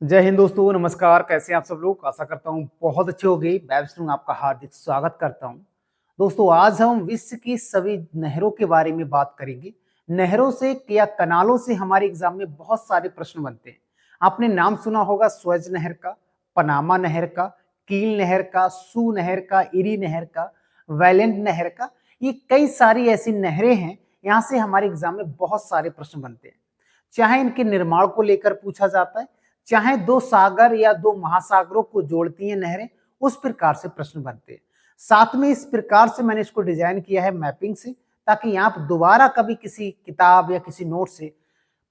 जय हिंद दोस्तों, नमस्कार। कैसे हैं आप सब लोग? आशा करता हूँ बहुत अच्छे हो गए। मैं आपका हार्दिक स्वागत करता हूँ। दोस्तों, आज हम विश्व की सभी नहरों के बारे में बात करेंगे। नहरों से या कनालों से हमारे एग्जाम में बहुत सारे प्रश्न बनते हैं। आपने नाम सुना होगा स्वेज नहर का, पनामा नहर का, कील नहर का, सू नहर का, इरी नहर का, वैलेंट नहर का। ये कई सारी ऐसी नहरें हैं, यहाँ से हमारे एग्जाम में बहुत सारे प्रश्न बनते हैं। चाहे इनके निर्माण को लेकर पूछा जाता है, चाहे दो सागर या दो महासागरों को जोड़ती हैं नहरें, उस प्रकार से प्रश्न बनते हैं। साथ में इस प्रकार से मैंने इसको डिजाइन किया है मैपिंग से, ताकि आप दोबारा कभी किसी किताब या किसी नोट से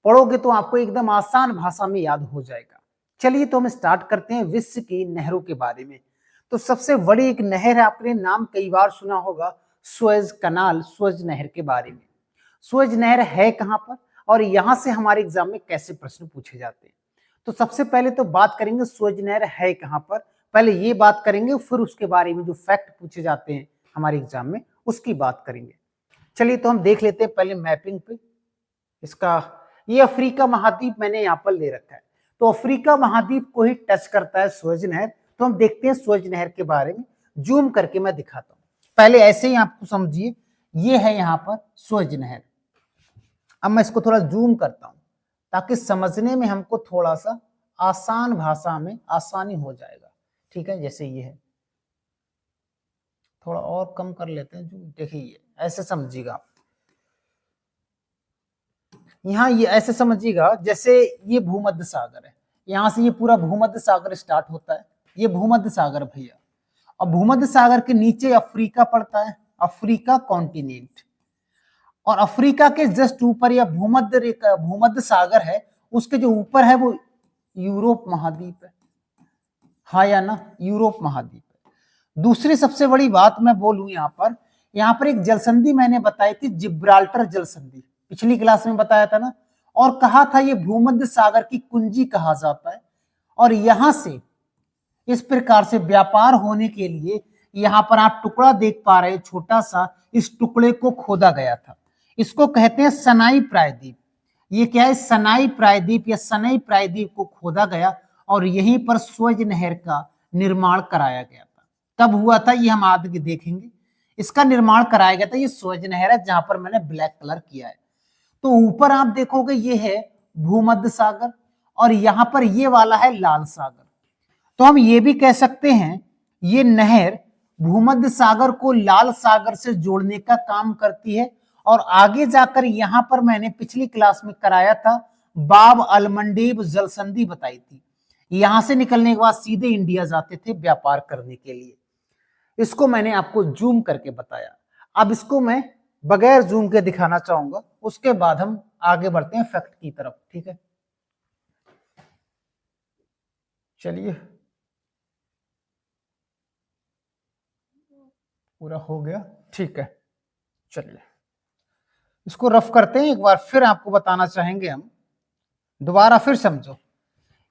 पढ़ोगे तो आपको एकदम आसान भाषा में याद हो जाएगा। चलिए तो हम स्टार्ट करते हैं विश्व की नहरों के बारे में। तो सबसे बड़ी एक नहर है, आपने नाम कई बार सुना होगा, सुएज कनाल, सुएज नहर के बारे में। सुएज नहर है कहां पर और यहां से हमारे एग्जाम में कैसे प्रश्न पूछे जाते हैं? तो सबसे पहले तो बात करेंगे सुएज नहर है कहां पर। पहले ये बात करेंगे, फिर उसके बारे में जो फैक्ट पूछे जाते हैं हमारे एग्जाम में उसकी बात करेंगे। चलिए तो हम देख लेते हैं पहले मैपिंग पे इसका। ये अफ्रीका महाद्वीप मैंने यहाँ पर ले रखा है, तो अफ्रीका महाद्वीप को ही टच करता है सुएज नहर। तो हम देखते हैं सुएज नहर के बारे में, जूम करके मैं दिखाता हूँ। पहले ऐसे ही आपको समझिए, ये है यहाँ पर सुएज नहर। अब मैं इसको थोड़ा जूम करता हूं ताकि समझने में हमको थोड़ा सा आसान भाषा में आसानी हो जाएगा। ठीक है, जैसे ये है, थोड़ा और कम कर लेते हैं जूम। देखिए ऐसे समझिएगा आप, यहाँ ये ऐसे समझिएगा जैसे ये भूमध्य सागर है। यहाँ से ये पूरा भूमध्य सागर स्टार्ट होता है, ये भूमध्य सागर भैया। और भूमध्य सागर के नीचे अफ्रीका पड़ता है, अफ्रीका कॉन्टिनेंट। और अफ्रीका के जस्ट ऊपर या भूमध्य सागर है, उसके जो ऊपर है वो यूरोप महाद्वीप है। हाँ या ना, यूरोप महाद्वीप है। दूसरी सबसे बड़ी बात मैं बोलूं, यहाँ पर एक जलसंधि मैंने बताई थी, जिब्राल्टर जलसंधि, पिछली क्लास में बताया था ना। और कहा था ये भूमध्य सागर की कुंजी कहा जाता है। और यहां से इस प्रकार से व्यापार होने के लिए, यहां पर आप टुकड़ा देख पा रहे हैं छोटा सा, इस टुकड़े को खोदा गया था। इसको कहते हैं सनाई प्रायद्वीप। ये क्या है? सनाई प्रायद्वीप या सनई प्रायद्वीप को खोदा गया और यहीं पर सुएज नहर का निर्माण कराया गया था। कब हुआ था ये हम आगे देखेंगे। इसका निर्माण कराया गया था, ये सुएज नहर है जहां पर मैंने ब्लैक कलर किया है। तो ऊपर आप देखोगे ये है भूमध्य सागर और यहां पर ये वाला है लाल सागर। तो हम ये भी कह सकते हैं ये नहर भूमध्य सागर को लाल सागर से जोड़ने का काम करती है। और आगे जाकर यहां पर मैंने पिछली क्लास में कराया था, बाब अलमंडीब जलसंधि बताई थी। यहां से निकलने के बाद सीधे इंडिया जाते थे व्यापार करने के लिए। इसको मैंने आपको जूम करके बताया। अब इसको मैं बगैर जूम के दिखाना चाहूंगा, उसके बाद हम आगे बढ़ते हैं फैक्ट की तरफ। ठीक है, चलिए पूरा हो गया। ठीक है, चलिए इसको रफ करते हैं एक बार, फिर आपको बताना चाहेंगे हम। दोबारा फिर समझो,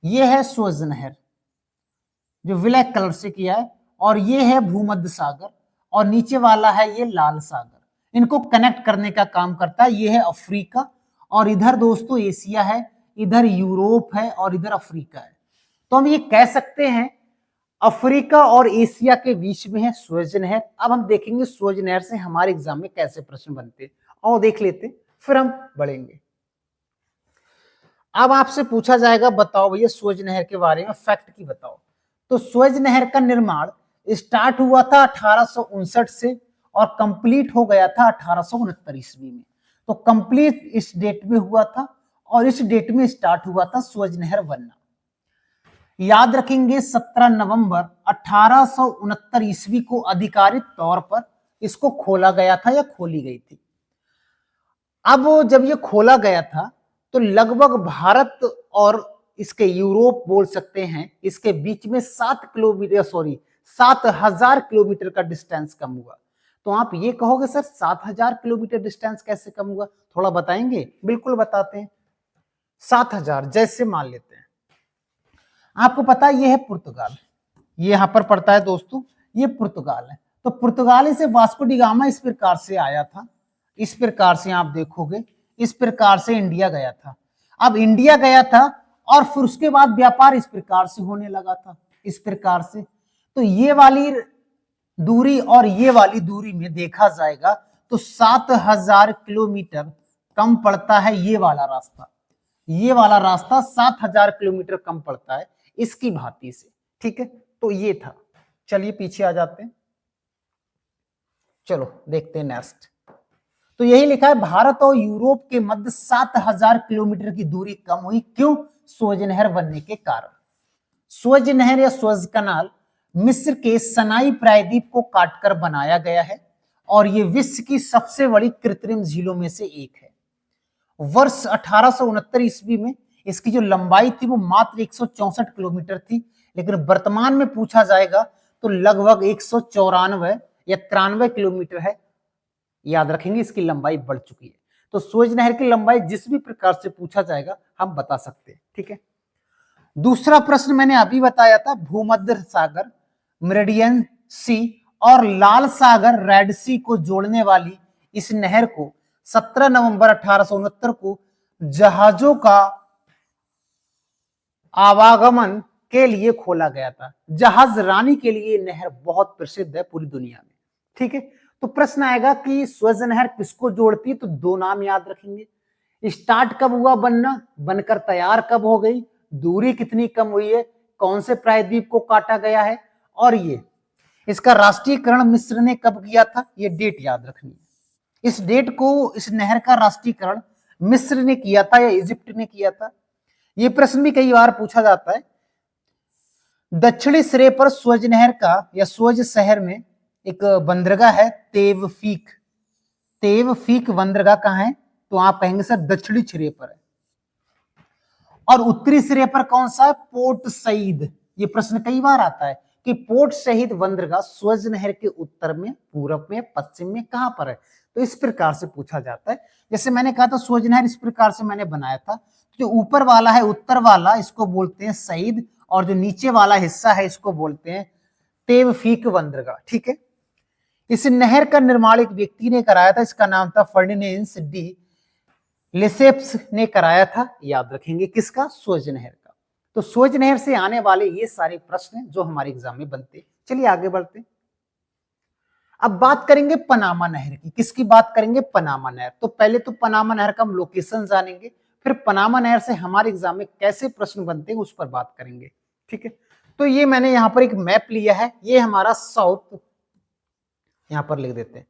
ये है सुएज नहर जो ब्लैक कलर से किया है, और ये है भूमध्य सागर, और नीचे वाला है ये लाल सागर। इनको कनेक्ट करने का काम करता है। ये है अफ्रीका, और इधर दोस्तों एशिया है, इधर यूरोप है, और इधर अफ्रीका है। तो हम ये कह सकते हैं अफ्रीका और एशिया के बीच में है सुएज नहर। अब हम देखेंगे सुएज नहर से हमारे एग्जाम में कैसे प्रश्न बनते हैं, और देख लेते हैं, फिर हम बढ़ेंगे। अब आपसे पूछा जाएगा, बताओ भैया सुएज नहर के बारे में फैक्ट की बताओ। तो सुएज नहर का निर्माण स्टार्ट हुआ था 1859 से और कंप्लीट हो गया था 1869 ईस्वी में। तो कंप्लीट इस डेट में हुआ था, और इस डेट में स्टार्ट हुआ था सुएज नहर बनना। याद रखेंगे 17 नवंबर 1869 ईस्वी को आधिकारिक तौर पर इसको खोला गया था या खोली गई थी। अब जब ये खोला गया था तो लगभग भारत और इसके यूरोप बोल सकते हैं, इसके बीच में 7,000 किलोमीटर का डिस्टेंस कम हुआ। तो आप ये कहोगे सर 7,000 किलोमीटर डिस्टेंस कैसे कम हुआ, थोड़ा बताएंगे? बिल्कुल बताते हैं। 7,000 जैसे मान लेते हैं, आपको पता है ये है पुर्तगाल, ये यहां पर पड़ता है दोस्तों, ये पुर्तगाल है। तो पुर्तगाल से वास्को डी गामा इस प्रकार से आया था, इस प्रकार से आप देखोगे, इस प्रकार से इंडिया गया था। अब इंडिया गया था और फिर उसके बाद व्यापार इस प्रकार से होने लगा था, इस प्रकार से। तो ये वाली दूरी और ये वाली दूरी में देखा जाएगा तो 7000 किलोमीटर कम पड़ता है ये वाला रास्ता, ये वाला रास्ता 7000 किलोमीटर कम पड़ता है इसकी भांति से, ठीक है। तो ये था। चलिए पीछे आ जाते हैं, चलो देखते हैं नेक्स्ट। तो यही लिखा है, भारत और यूरोप के मध्य 7000 किलोमीटर की दूरी कम हुई, क्यों? सुएज नहर बनने के कारण। सुएज नहर या सुएज कनाल मिस्र के सनाई प्रायद्वीप को काटकर बनाया गया है और यह विश्व की सबसे बड़ी कृत्रिम झीलों में से एक है। वर्ष 1869 ईस्वी में इसकी जो लंबाई थी वो मात्र 164 किलोमीटर थी, लेकिन वर्तमान में पूछा जाएगा तो लगभग 194 या 93 किलोमीटर है। याद रखेंगे इसकी लंबाई बढ़ चुकी है। तो सुएज नहर की लंबाई जिस भी प्रकार से पूछा जाएगा हम बता सकते हैं, ठीक है। दूसरा प्रश्न मैंने अभी बताया था, भूमध्य सागर मेरिडियन सी और लाल सागर रेड सी को जोड़ने वाली इस नहर को 17 नवंबर 1869 को जहाजों का आवागमन के लिए खोला गया था। जहाज रानी के लिए नहर बहुत प्रसिद्ध है पूरी दुनिया में, ठीक है। तो प्रश्न आएगा कि सुएज नहर किसको जोड़ती है, तो दो नाम याद रखेंगे। स्टार्ट कब हुआ बनना, बनकर तैयार कब हो गई, दूरी कितनी कम हुई है, कौन से प्रायद्वीप को काटा गया है, और ये इसका राष्ट्रीयकरण मिस्र ने कब किया था, ये डेट याद रखनी है। इस डेट को, इस नहर का राष्ट्रीयकरण मिस्र ने किया था या इजिप्ट ने किया था, ये प्रश्न भी कई बार पूछा जाता है। दक्षिणी सिरे पर सुएज नहर का या सुएज शहर में एक बंदरगाह है तेवफीक। तेवफीक बंदरगाह कहां है, तो आप कहेंगे सर दक्षिणी सिरे पर है। और उत्तरी सिरे पर कौन सा है, पोर्ट सईद। ये प्रश्न कई बार आता है कि पोर्ट सईद बंदरगाह सुएज नहर के उत्तर में, पूरब में, पश्चिम में कहां पर है, तो इस प्रकार से पूछा जाता है। जैसे मैंने कहा था सुएज नहर इस प्रकार से मैंने बनाया था, जो ऊपर वाला है उत्तर वाला इसको बोलते हैं सईद, और जो नीचे वाला हिस्सा है इसको बोलते हैं तेवफीक बंदरगाह, ठीक है। इस नहर का निर्माण एक व्यक्ति ने कराया था, इसका नाम था फर्डिनेंस डी लेसेप्स ने कराया था। याद रखेंगे किसका, सुएज नहर का। तो सुएज नहर से आने वाले ये सारे प्रश्न जो हमारे एग्जाम में बनते। चलिए आगे बढ़ते। अब बात करेंगे पनामा नहर की। किसकी बात करेंगे, पनामा नहर। तो पहले तो पनामा नहर का हम लोकेशन जानेंगे, फिर पनामा नहर से हमारे एग्जाम में कैसे प्रश्न बनते हैं उस पर बात करेंगे, ठीक है। तो ये मैंने यहाँ पर एक मैप लिया है, ये हमारा साउथ, यहां पर लिख देते हैं,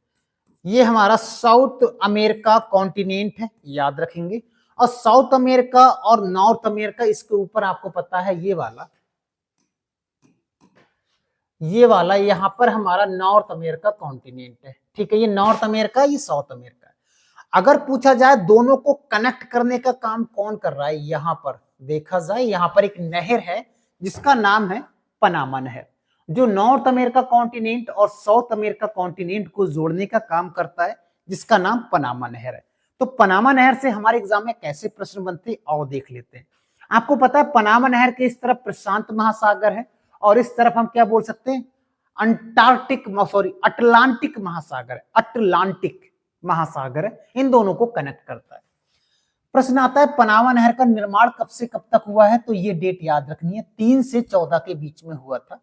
ये हमारा साउथ अमेरिका कॉन्टिनेंट है, याद रखेंगे। और साउथ अमेरिका और नॉर्थ अमेरिका, इसके ऊपर आपको पता है ये वाला यहां पर हमारा नॉर्थ अमेरिका कॉन्टिनेंट है, ठीक है। ये नॉर्थ अमेरिका, ये साउथ अमेरिका है। अगर पूछा जाए दोनों को कनेक्ट करने का काम कौन कर रहा है, यहां पर देखा जाए, यहां पर एक नहर है जिसका नाम है पनामा नहर, जो नॉर्थ अमेरिका कॉन्टिनेंट और साउथ अमेरिका कॉन्टिनेंट को जोड़ने का काम करता है, जिसका नाम पनामा नहर है। तो पनामा नहर से हमारे एग्जाम में कैसे प्रश्न बनते हैं आओ देख लेते हैं। आपको पता है पनामा नहर के इस तरफ प्रशांत महासागर है और इस तरफ हम क्या बोल सकते हैं, अटलांटिक महासागर है, अटलांटिक महासागर है, इन दोनों को कनेक्ट करता है। प्रश्न आता है पनामा नहर का निर्माण कब से कब तक हुआ है, तो ये डेट याद रखनी है, 3 से 14 के बीच में हुआ था।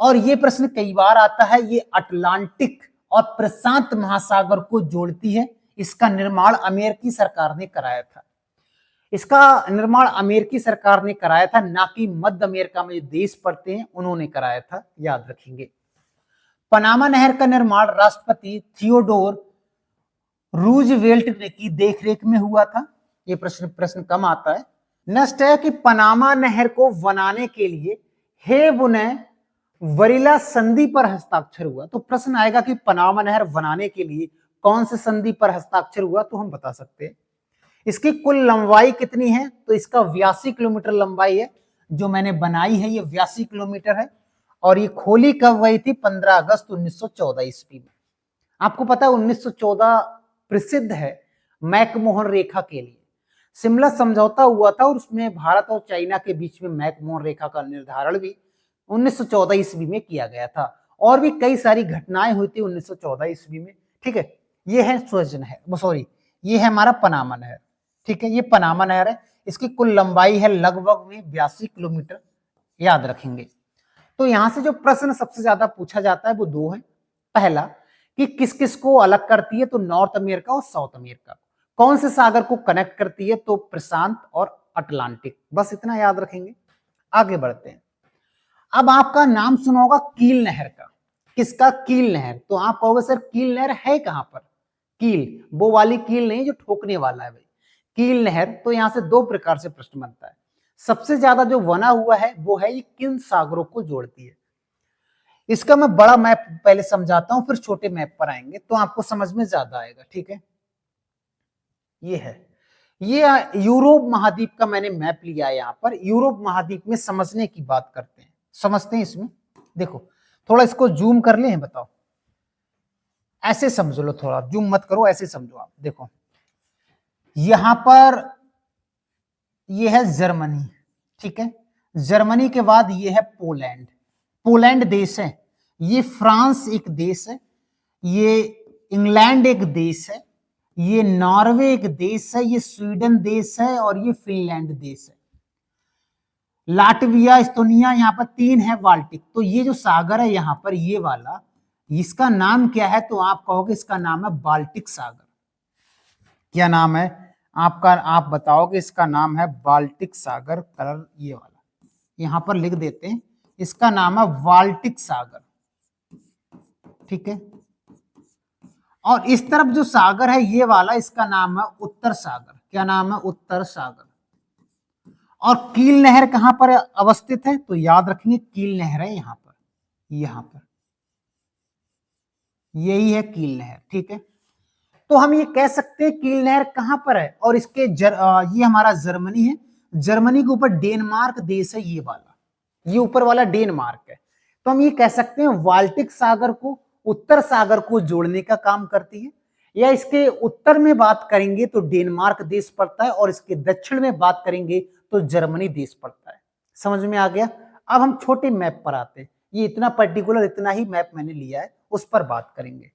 और ये प्रश्न कई बार आता है, ये अटलांटिक और प्रशांत महासागर को जोड़ती है। इसका निर्माण अमेरिकी सरकार ने कराया था, इसका निर्माण अमेरिकी सरकार ने कराया था, ना कि मध्य अमेरिका में जो देश पड़ते हैं उन्होंने कराया था, याद रखेंगे। पनामा नहर का निर्माण राष्ट्रपति थियोडोर रूजवेल्ट की देखरेख में हुआ था। ये प्रश्न कम आता है। नेक्स्ट है कि पनामा नहर को बनाने के लिए हेब-उन-वरीला संधि पर हस्ताक्षर हुआ। तो प्रश्न आएगा कि पनामा नहर बनाने के लिए कौन से संधि पर हस्ताक्षर हुआ, तो हम बता सकते हैं। इसकी कुल लंबाई कितनी है, तो इसका 82 किलोमीटर लंबाई है, जो मैंने बनाई है ये 82 किलोमीटर है। और ये खोली कब हुई थी, 15 अगस्त 1914 ईस्वी में। आपको पता है 1914 प्रसिद्ध है मैकमोहन रेखा के लिए। शिमला समझौता हुआ था और उसमें भारत और चाइना के बीच में मैकमोहन रेखा का निर्धारण भी 1914 ईस्वी में किया गया था। और भी कई सारी घटनाएं हुई थी 1914 ईस्वी में, ठीक है। ये है सुएज नहर, सॉरी ये है हमारा पनामा नहर, ठीक है। ये पनामा नहर है, इसकी कुल लंबाई है लगभग में 82 किलोमीटर, याद रखेंगे। तो यहां से जो प्रश्न सबसे ज्यादा पूछा जाता है वो दो है। पहला कि किस किस को अलग करती है, तो नॉर्थ अमेरिका और साउथ अमेरिका। कौन से सागर को कनेक्ट करती है, तो प्रशांत और अटलांटिक। बस इतना याद रखेंगे। आगे बढ़ते हैं। अब आपका नाम सुना होगा कील नहर का। किसका? कील नहर। तो आप कहोगे सर कील नहर है कहां पर? कील वो वाली कील नहीं जो ठोकने वाला है भाई, कील नहर। तो यहां से दो प्रकार से प्रश्न बनता है। सबसे ज्यादा जो बना हुआ है वो है ये किन सागरों को जोड़ती है। इसका मैं बड़ा मैप पहले समझाता हूं, फिर छोटे मैप पर आएंगे तो आपको समझ में ज्यादा आएगा। ठीक है, ये है, ये यूरोप महाद्वीप का मैंने मैप लिया है। यहां पर यूरोप महाद्वीप में समझने की बात करते हैं, समझते हैं इसमें। देखो थोड़ा इसको जूम कर ले, बताओ, ऐसे समझ लो, थोड़ा जूम मत करो, ऐसे समझो आप। देखो यहां पर ये है जर्मनी, ठीक है, जर्मनी के बाद ये है पोलैंड, पोलैंड देश है। ये फ्रांस एक देश है, ये इंग्लैंड एक देश है, ये नॉर्वे एक देश है, ये स्वीडन देश है और ये फिनलैंड देश है। लाटविया, इस्तोनिया, यहाँ पर तीन है बाल्टिक। तो ये जो सागर है यहाँ पर, ये वाला, इसका नाम क्या है? तो आप कहोगे इसका नाम है बाल्टिक सागर। क्या नाम है आपका? आप बताओगे इसका नाम है बाल्टिक सागर। कलर ये वाला यहां पर लिख देते हैं, इसका नाम है बाल्टिक सागर। ठीक है, और इस तरफ जो सागर है ये वाला, इसका नाम है उत्तर सागर। क्या नाम है? उत्तर सागर। और कील नहर कहां पर अवस्थित है? तो याद रखेंगे कील नहर है यहां पर, यहां पर यही है कील नहर। ठीक है, तो हम ये कह सकते हैं कील नहर कहां पर है, और इसके ये हमारा जर्मनी है। जर्मनी के ऊपर डेनमार्क देश है, ये वाला, ये ऊपर वाला डेनमार्क है। तो हम ये कह सकते हैं बाल्टिक सागर को उत्तर सागर को जोड़ने का काम करती है। या इसके उत्तर में बात करेंगे तो डेनमार्क देश पड़ता है, और इसके दक्षिण में बात करेंगे तो जर्मनी देश पड़ता है। समझ में आ गया? अब हम छोटे मैप पर आते हैं। ये इतना पर्टिकुलर, इतना ही मैप मैंने लिया है, उस पर बात करेंगे।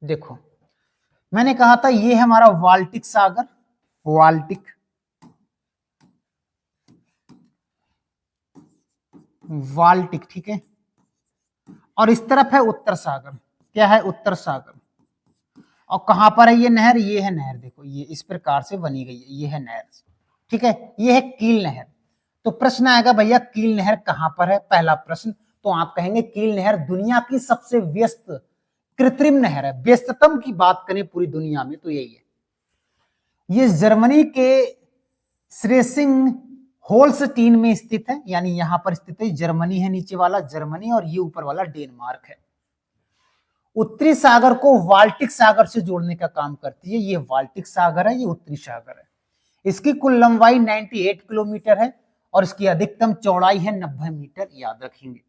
देखो मैंने कहा था ये है हमारा बाल्टिक सागर, बाल्टिक, बाल्टिक, ठीक है। और इस तरफ है उत्तर सागर। क्या है? उत्तर सागर। और कहां पर है ये नहर? ये है नहर, देखो ये इस प्रकार से बनी गई है, ये है नहर। ठीक है, ये है कील नहर। तो प्रश्न आएगा भैया कील नहर कहां पर है? पहला प्रश्न, तो आप कहेंगे कील नहर दुनिया की सबसे व्यस्त कृत्रिम नहर है। व्यस्ततम की बात करें पूरी दुनिया में तो यही है। ये जर्मनी के श्रेसिंग होल्स्टीन में स्थित है, यानी यहां पर स्थित है। जर्मनी है नीचे वाला, जर्मनी, और ये ऊपर वाला डेनमार्क है। उत्तरी सागर को बाल्टिक सागर से जोड़ने का काम करती है। ये बाल्टिक सागर है, ये उत्तरी सागर है। इसकी कुल लंबाई 98 किलोमीटर है और इसकी अधिकतम चौड़ाई है 90 मीटर, याद रखेंगे।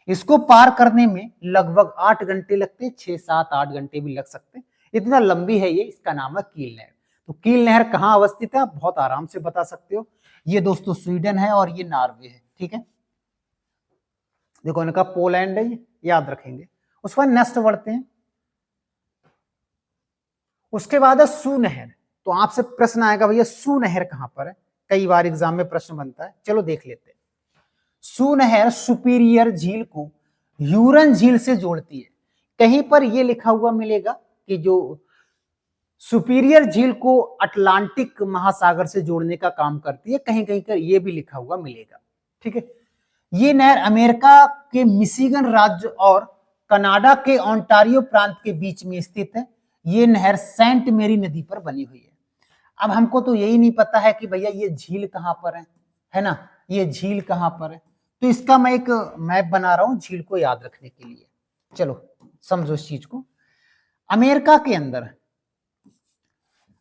इसको पार करने में लगभग 8 घंटे लगते हैं, 6, 7, 8 घंटे भी लग सकते हैं, इतना लंबी है ये। इसका नाम है कील नहर। तो कील नहर कहां अवस्थित है? आप बहुत आराम से बता सकते हो। ये दोस्तों स्वीडन है और ये नॉर्वे है। ठीक है, देखो इनका पोलैंड है, याद रखेंगे। उस पर नेक्स्ट बढ़ते हैं। उसके बाद है सू नहर। तो आपसे प्रश्न आएगा भैया सू नहर कहां पर है? कई बार एग्जाम में प्रश्न बनता है, चलो देख लेते हैं। सू नहर सुपीरियर झील को ह्यूरन झील से जोड़ती है। कहीं पर यह लिखा हुआ मिलेगा कि जो सुपीरियर झील को अटलांटिक महासागर से जोड़ने का काम करती है, कहीं कहीं पर यह भी लिखा हुआ मिलेगा। ठीक है, ये नहर अमेरिका के मिशिगन राज्य और कनाडा के ओंटारियो प्रांत के बीच में स्थित है। ये नहर सेंट मेरी नदी पर बनी हुई है। अब हमको तो यही नहीं पता है कि भैया ये झील कहां पर है ना, ये झील कहां पर है। तो इसका मैं एक मैप बना रहा हूं झील को याद रखने के लिए। चलो समझो इस चीज को। अमेरिका के अंदर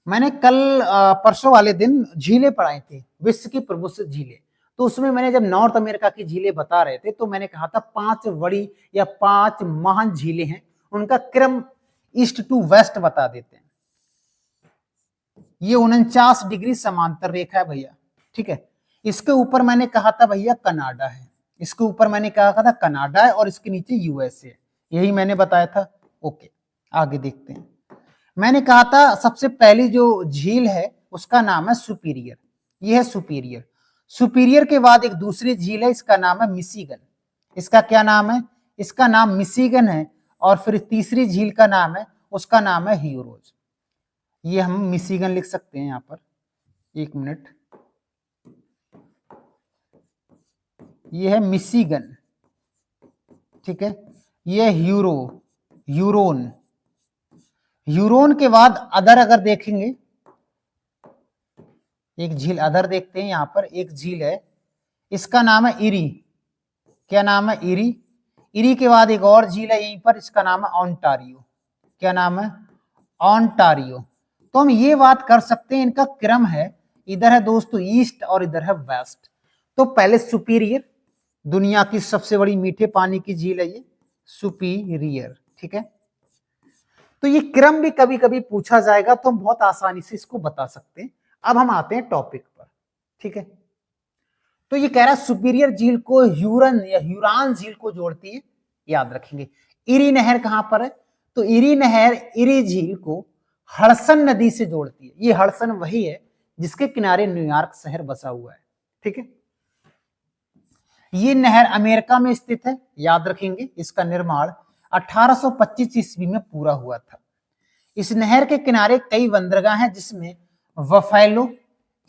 मैंने कल परसों वाले दिन झीलें पढ़ाई थी, विश्व की प्रमुख झीलें। तो उसमें मैंने जब नॉर्थ अमेरिका की झीलें बता रहे थे तो मैंने कहा था 5 बड़ी या 5 महान झीलें हैं, उनका क्रम ईस्ट टू वेस्ट बता देते हैं। ये 49 डिग्री समांतर रेखा है भैया। ठीक है, इसके ऊपर मैंने कहा था भैया कनाडा है, इसके ऊपर मैंने कहा था कनाडा है और इसके नीचे यूएसए है, यही मैंने बताया था। ओके, आगे देखते हैं। मैंने कहा था सबसे पहली जो झील है उसका नाम है सुपीरियर, ये है सुपीरियर। सुपीरियर के बाद एक दूसरी झील है, इसका नाम है मिशिगन। इसका क्या नाम है? इसका नाम मिशिगन है। और फिर तीसरी झील का नाम है, उसका नाम है ह्यूरोज। ये हम मिशिगन लिख सकते हैं यहां पर, एक मिनट, ये है मिशिगन, ठीक है। ये ह्यूरोन। ह्यूरोन के बाद अदर अगर देखेंगे, एक झील अदर देखते हैं यहां पर, एक झील है, इसका नाम है इरी। क्या नाम है? इरी। इरी के बाद एक और झील है यहीं पर, इसका नाम है ओंटारियो। क्या नाम है? ओंटारियो। तो हम ये बात कर सकते हैं, इनका क्रम है, इधर है दोस्तों ईस्ट और इधर है वेस्ट। तो पहले सुपीरियर, दुनिया की सबसे बड़ी मीठे पानी की झील है ये सुपीरियर, ठीक है। तो ये क्रम भी कभी कभी पूछा जाएगा, तो हम बहुत आसानी से इसको बता सकते हैं। अब हम आते हैं टॉपिक पर, ठीक है। तो ये कह रहा है सुपीरियर झील को ह्यूरन या ह्यूरान झील को जोड़ती है, याद रखेंगे। इरी नहर कहां पर है? तो इरी नहर इरी झील को हडसन नदी से जोड़ती है। ये हडसन वही है जिसके किनारे न्यूयॉर्क शहर बसा हुआ है, ठीक है। ये नहर अमेरिका में स्थित है, याद रखेंगे। इसका निर्माण 1825 ईस्वी में पूरा हुआ था। इस नहर के किनारे कई बंदरगाह हैं, जिसमें बफेलो,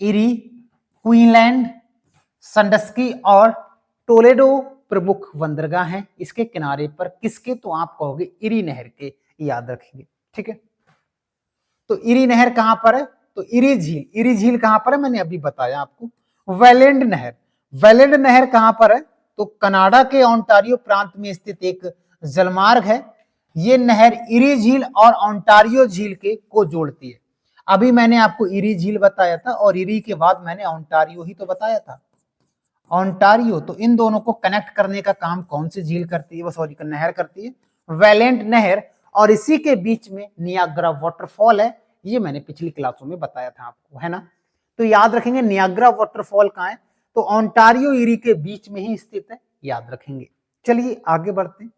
इरी, क्वीनलैंड, संडस्की और टोलेडो प्रमुख बंदरगाह हैं। इसके किनारे पर किसके? तो आप कहोगे इरी नहर के, याद रखेंगे, ठीक है। तो इरी नहर कहां पर है? तो इरी झील कहां पर है? मैंने अभी बताया आपको। वेलेंड नहर, वेलेंड नहर कहां पर है? तो कनाडा के ओंटारियो प्रांत में स्थित एक जलमार्ग है। ये नहर इरी झील और ओंटारियो झील के को जोड़ती है। अभी मैंने आपको इरी झील बताया था और इरी के बाद मैंने ओंटारियो ही तो बताया था, ओंटारियो। तो इन दोनों को कनेक्ट करने का काम कौन सी झील करती है? वो सॉरी नहर करती है, वेलेंट नहर। और इसी के बीच में नियाग्रा वाटरफॉल है, ये मैंने पिछली क्लासों में बताया था आपको, है ना। तो याद रखेंगे नियाग्रा वाटरफॉल कहां है? तो ओंटारियो इरी के बीच में ही स्थित है, याद रखेंगे। चलिए आगे बढ़ते हैं।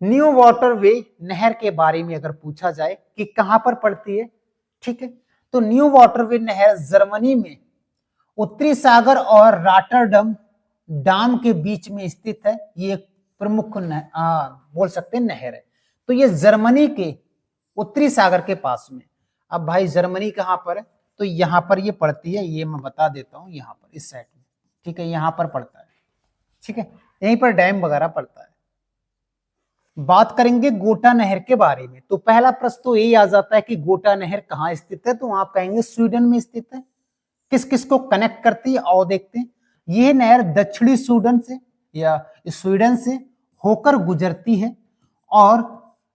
न्यू वाटरवे नहर के बारे में अगर पूछा जाए कि कहां पर पड़ती है, ठीक है, तो न्यू वाटरवे नहर जर्मनी में उत्तरी सागर और रॉटरडम डाम के बीच में स्थित है। ये एक प्रमुख बोल सकते हैं नहर है। तो ये जर्मनी के उत्तरी सागर के पास में। अब भाई जर्मनी कहां पर है? तो यहां पर ये पड़ती है, ये मैं बता देता हूं, यहां पर इस साइड में, ठीक है, यहां पर पड़ता है, ठीक है। यहीं पर डैम वगैरह पड़ता है। बात करेंगे गोटा नहर के बारे में, तो पहला प्रश्न तो यही आ जाता है कि गोटा नहर कहां स्थित है? तो आप कहेंगे स्वीडन में स्थित है। किस किस को कनेक्ट करती है और देखते हैं। यह नहर दक्षिणी स्वीडन से या स्वीडन से होकर गुजरती है और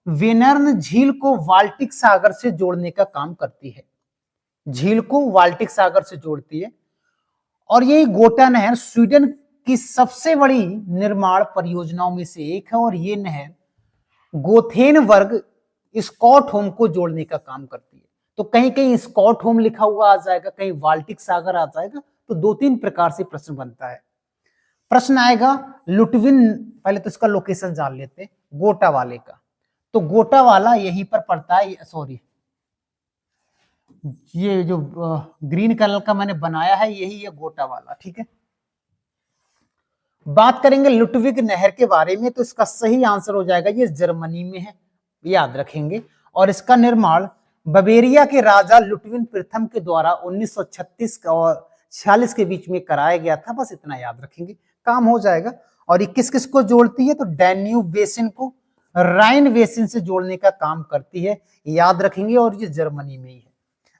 वेनर्न झील को बाल्टिक सागर से जोड़ने का काम करती है। झील को बाल्टिक सागर से जोड़ती है। और यही गोटा नहर स्वीडन की सबसे बड़ी निर्माण परियोजनाओं में से एक है। और ये नहर गोथेनबर्ग स्कॉटहोम को जोड़ने का काम करती है। तो कहीं कहीं स्कॉटहोम लिखा हुआ आ जाएगा, कहीं बाल्टिक सागर आ जाएगा। तो दो तीन प्रकार से प्रश्न बनता है। प्रश्न आएगा लुटविन, पहले तो इसका लोकेशन जान लेते हैं, गोटा वाले का। तो गोटा वाला यहीं पर पड़ता है, सॉरी ये जो ग्रीन कलर का मैंने बनाया है यही है गोटा वाला, ठीक है। बात करेंगे लुटविग नहर के बारे में, तो इसका सही आंसर हो जाएगा ये जर्मनी में है, याद रखेंगे। और इसका निर्माण बवेरिया के राजा लुटविन प्रथम के द्वारा 1936 और 46 के बीच में कराया गया था। बस इतना याद रखेंगे, काम हो जाएगा। और ये किस किस को जोड़ती है? तो डैन्यूब बेसिन को राइन बेसिन से जोड़ने का काम करती है, याद रखेंगे। और ये जर्मनी में ही है।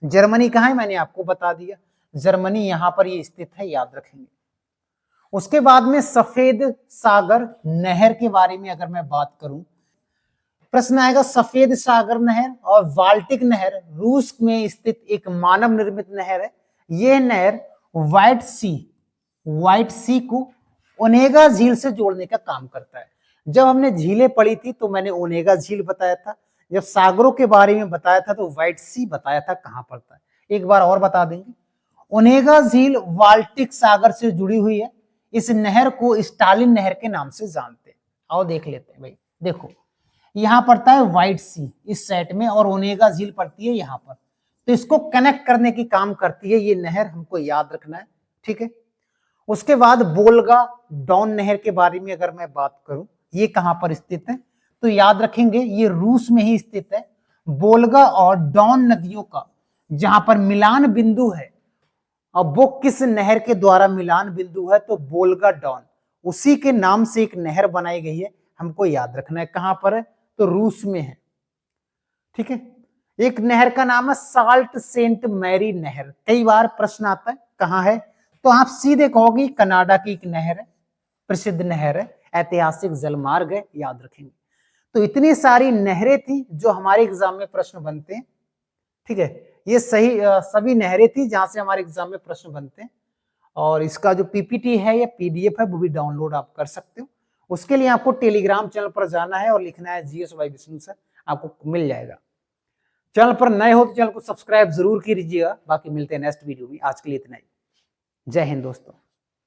जर्मनी कहाँ है मैंने आपको बता दिया, जर्मनी यहां पर ये स्थित है, याद रखेंगे। उसके बाद में सफेद सागर नहर के बारे में अगर मैं बात करूं, प्रश्न आएगा सफेद सागर नहर और बाल्टिक नहर रूस में स्थित एक मानव निर्मित नहर है। यह नहर व्हाइट सी को ओनेगा झील से जोड़ने का काम करता है। जब हमने झीलें पढ़ी थी तो मैंने ओनेगा झील बताया था, जब सागरों के बारे में बताया था तो व्हाइट सी बताया था कहां पड़ता है। एक बार और बता देंगे, ओनेगा झील बाल्टिक सागर से जुड़ी हुई है। इस नहर को स्टालिन नहर के नाम से जानते हैं। आओ देख लेते हैं भाई। देखो यहाँ पड़ता है व्हाइट सी इस सेट में, और ओनेगा झील पड़ती है यहाँ पर। तो इसको कनेक्ट करने की काम करती है ये नहर, हमको याद रखना है, ठीक है। उसके बाद बोलगा डॉन नहर के बारे में अगर मैं बात करूं, ये कहां पर स्थित है, तो याद रखेंगे ये रूस में ही स्थित है। बोलगा और डॉन नदियों का जहां पर मिलान बिंदु है, अब वो किस नहर के द्वारा मिलान बिंदु है, तो बोलगा डॉन, उसी के नाम से एक नहर बनाई गई है, हमको याद रखना है कहां पर है, तो रूस में है, ठीक है। एक नहर का नाम है साल्ट सेंट मैरी नहर, कई बार प्रश्न आता है कहां है, तो आप सीधे कहोगे कनाडा की एक नहर है, प्रसिद्ध नहर है, ऐतिहासिक जलमार्ग है, याद रखेंगे। तो इतनी सारी नहरें थी जो हमारे एग्जाम में प्रश्न बनते हैं, ठीक है। ये सही सभी नहरें थी जहां से हमारे एग्जाम में प्रश्न बनते हैं, और इसका जो पीपीटी है या पीडीएफ है वो भी डाउनलोड आप कर सकते हो। उसके लिए आपको टेलीग्राम चैनल पर जाना है और लिखना है जीएस बाय विष्णु सर, आपको मिल जाएगा। चैनल पर नए हो तो चैनल को सब्सक्राइब जरूर कीजिएगा। बाकी मिलते हैं नेक्स्ट वीडियो में, आज के लिए इतना ही। जय हिंद दोस्तों।